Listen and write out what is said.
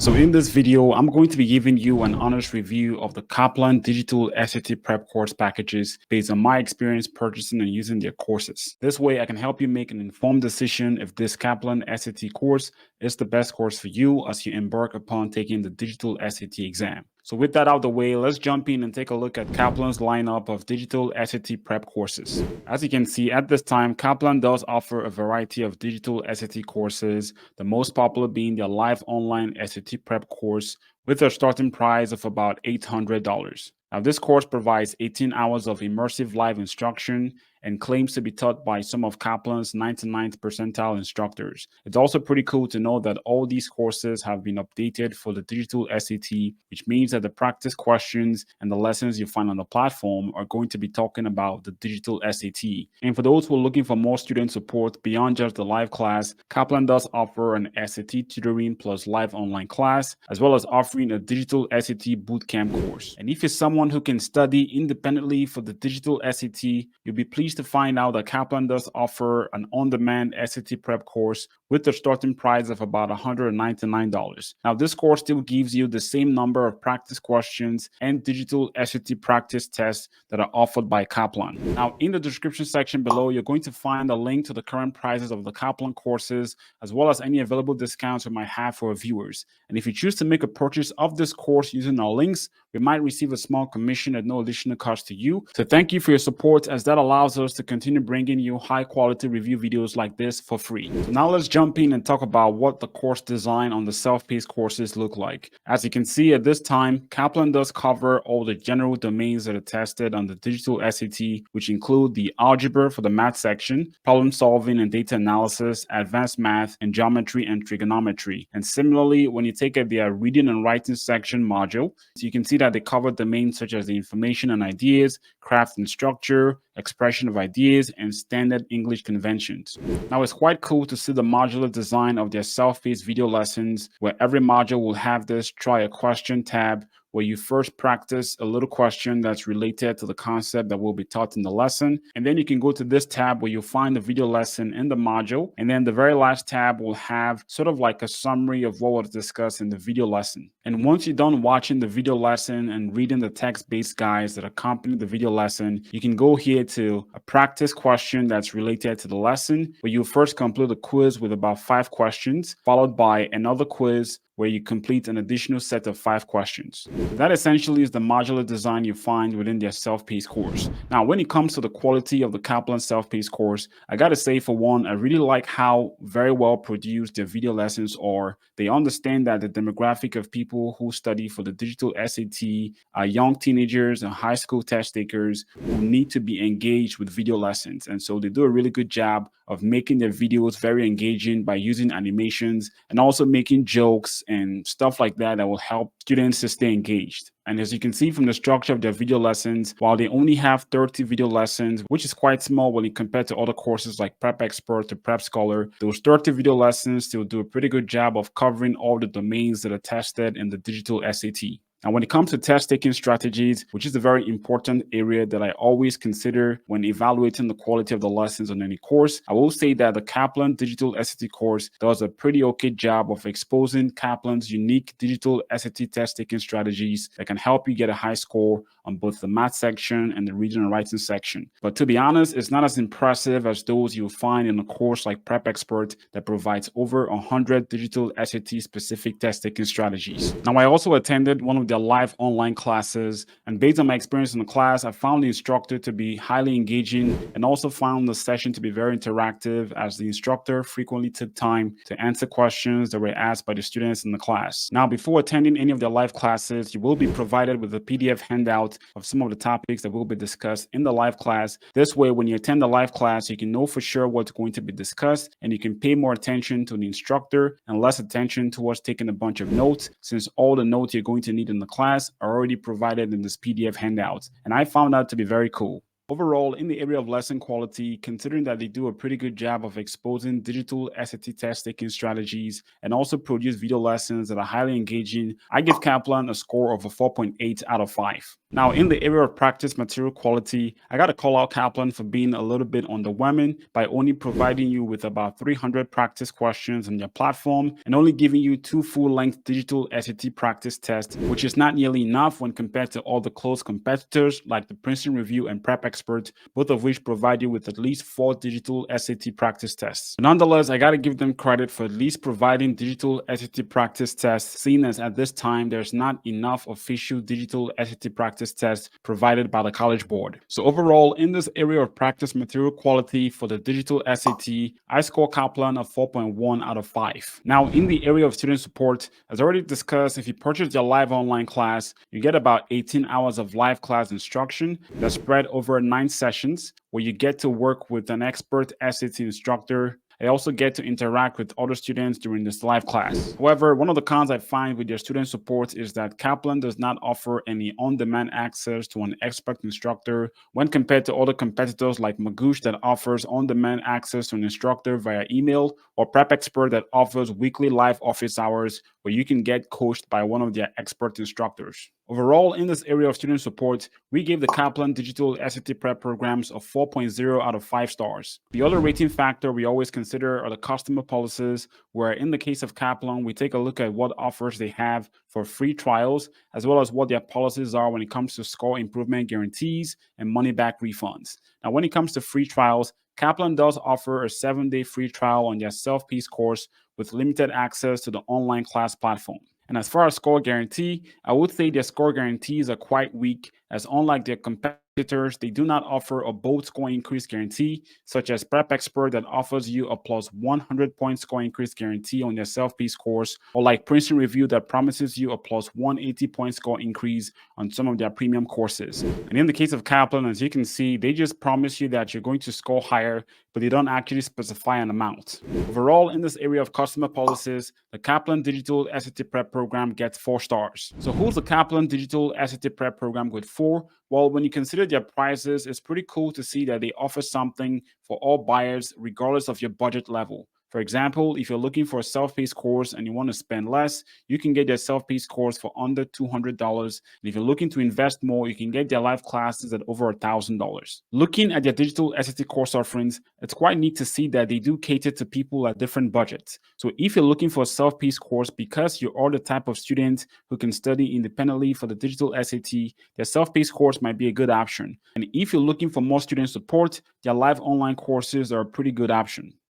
So in this video, I'm going to be giving you an honest review of the Kaplan Digital SAT Prep course packages based on my experience purchasing and using their courses. This way, I can help you make an informed decision if this Kaplan SAT course is the best course for you as you embark upon taking the digital SAT exam. So with that out of the way, let's jump in and take a look at Kaplan's lineup of digital SAT prep courses. As you can see at this time, Kaplan does offer a variety of digital SAT courses, the most popular being their live online SAT prep course with a starting price of about $800. Now, this course provides 18 hours of immersive live instruction and claims to be taught by some of Kaplan's 99th percentile instructors. It's also pretty cool to know that all these courses have been updated for the digital SAT, which means that the practice questions and the lessons you find on the platform are going to be talking about the digital SAT. And for those who are looking for more student support beyond just the live class, Kaplan does offer an SAT tutoring plus live online class, as well as offering a digital SAT bootcamp course. And if you're someone who can study independently for the digital SAT, you'll be pleased to find out that Kaplan does offer an on-demand SAT prep course with a starting price of about $199. Now, this course still gives you the same number of practice questions and digital SAT practice tests that are offered by Kaplan. Now, in the description section below, you're going to find a link to the current prices of the Kaplan courses, as well as any available discounts we might have for our viewers. And if you choose to make a purchase of this course using our links, we might receive a small commission at no additional cost to you. So thank you for your support, as that allows us to continue bringing you high quality review videos like this for free. So now let's jump in and talk about what the course design on the self-paced courses look like. As you can see at this time, Kaplan does cover all the general domains that are tested on the digital SAT, which include the algebra for the math section, problem solving and data analysis, advanced math, and geometry and trigonometry. And similarly, when you take their reading and writing section module, so you can see that they cover domains such as the information and ideas, craft and structure, expression of ideas, and standard English conventions. Now, it's quite cool to see the modular design of their self-paced video lessons, where every module will have this try a question tab, where you first practice a little question that's related to the concept that will be taught in the lesson. And then you can go to this tab where you'll find the video lesson in the module. And then the very last tab will have sort of like a summary of what was discussed in the video lesson. And once you're done watching the video lesson and reading the text-based guides that accompany the video lesson, you can go here to a practice question that's related to the lesson, where you first complete a quiz with about 5 questions, followed by another quiz where you complete an additional set of 5 questions. That essentially is the modular design you find within their self-paced course. Now, when it comes to the quality of the Kaplan self-paced course, I gotta say, for one, I really like how very well produced their video lessons are. They understand that the demographic of people who study for the digital SAT are young teenagers and high school test takers who need to be engaged with video lessons. And so they do a really good job of making their videos very engaging by using animations and also making jokes and stuff like that that will help students to stay engaged. And as you can see from the structure of their video lessons, while they only have 30 video lessons, which is quite small when you compare to other courses like Prep Expert to Prep Scholar, those 30 video lessons still do a pretty good job of covering all the domains that are tested in the digital SAT. Now, when it comes to test-taking strategies, which is a very important area that I always consider when evaluating the quality of the lessons on any course, I will say that the Kaplan Digital SAT course does a pretty okay job of exposing Kaplan's unique digital SAT test-taking strategies that can help you get a high score on both the math section and the reading and writing section. But to be honest, it's not as impressive as those you'll find in a course like Prep Expert that provides over 100 digital SAT-specific test-taking strategies. Now, I also attended one of their live online classes, and based on my experience in the class, I found the instructor to be highly engaging and also found the session to be very interactive, as the instructor frequently took time to answer questions that were asked by the students in the class. Now, before attending any of their live classes, you will be provided with a PDF handout of some of the topics that will be discussed in the live class. This way, when you attend the live class, you can know for sure what's going to be discussed, and you can pay more attention to the instructor and less attention towards taking a bunch of notes, since all the notes you're going to need in the class are already provided in this PDF handout. And I found that to be very cool. Overall, in the area of lesson quality, considering that they do a pretty good job of exposing digital SAT test taking strategies and also produce video lessons that are highly engaging, I give Kaplan a score of a 4.8 out of 5. Now, in the area of practice material quality, I got to call out Kaplan for being a little bit underwhelming by only providing you with about 300 practice questions on their platform and only giving you 2 full-length digital SAT practice tests, which is not nearly enough when compared to all the close competitors like the Princeton Review and Prep Expert, both of which provide you with at least 4 digital SAT practice tests. Nonetheless, I got to give them credit for at least providing digital SAT practice tests, seeing as at this time there's not enough official digital SAT practice tests provided by the College Board. So overall, in this area of practice material quality for the digital SAT, I score Kaplan a 4.1 out of 5. Now, in the area of student support, as already discussed, if you purchase your live online class, you get about 18 hours of live class instruction that's spread over 9 sessions where you get to work with an expert SAT instructor. I also get to interact with other students during this live class. However, one of the cons I find with their student support is that Kaplan does not offer any on-demand access to an expert instructor when compared to other competitors like Magoosh that offers on-demand access to an instructor via email, or Prep Expert that offers weekly live office hours where you can get coached by one of their expert instructors. Overall, in this area of student support, we gave the Kaplan Digital SAT Prep programs a 4.0 out of 5 stars. The other rating factor we always consider are the customer policies, where in the case of Kaplan, we take a look at what offers they have for free trials, as well as what their policies are when it comes to score improvement guarantees and money-back refunds. Now, when it comes to free trials, Kaplan does offer a 7-day free trial on their self-paced course with limited access to the online class platform. And as far as score guarantee, I would say their score guarantees are quite weak, as unlike their competitors, they do not offer a bold score increase guarantee, such as Prep Expert that offers you a plus 100-point score increase guarantee on their self-paced course, or like Princeton Review that promises you a plus 180-point score increase on some of their premium courses. And in the case of Kaplan, as you can see, they just promise you that you're going to score higher, but they don't actually specify an amount. Overall, in this area of customer policies, the Kaplan Digital SAT Prep program gets 4 stars. So who's the Kaplan Digital SAT Prep program good for? Well, when you consider their prices, it's pretty cool to see that they offer something for all buyers, regardless of your budget level. For example, if you're looking for a self-paced course and you want to spend less, you can get their self-paced course for under $200. And if you're looking to invest more, you can get their live classes at over $1,000. Looking at their digital SAT course offerings, it's quite neat to see that they do cater to people at different budgets. So if you're looking for a self-paced course because you are the type of student who can study independently for the digital SAT, their self-paced course might be a good option. And if you're looking for more student support, their live online courses are a pretty good option.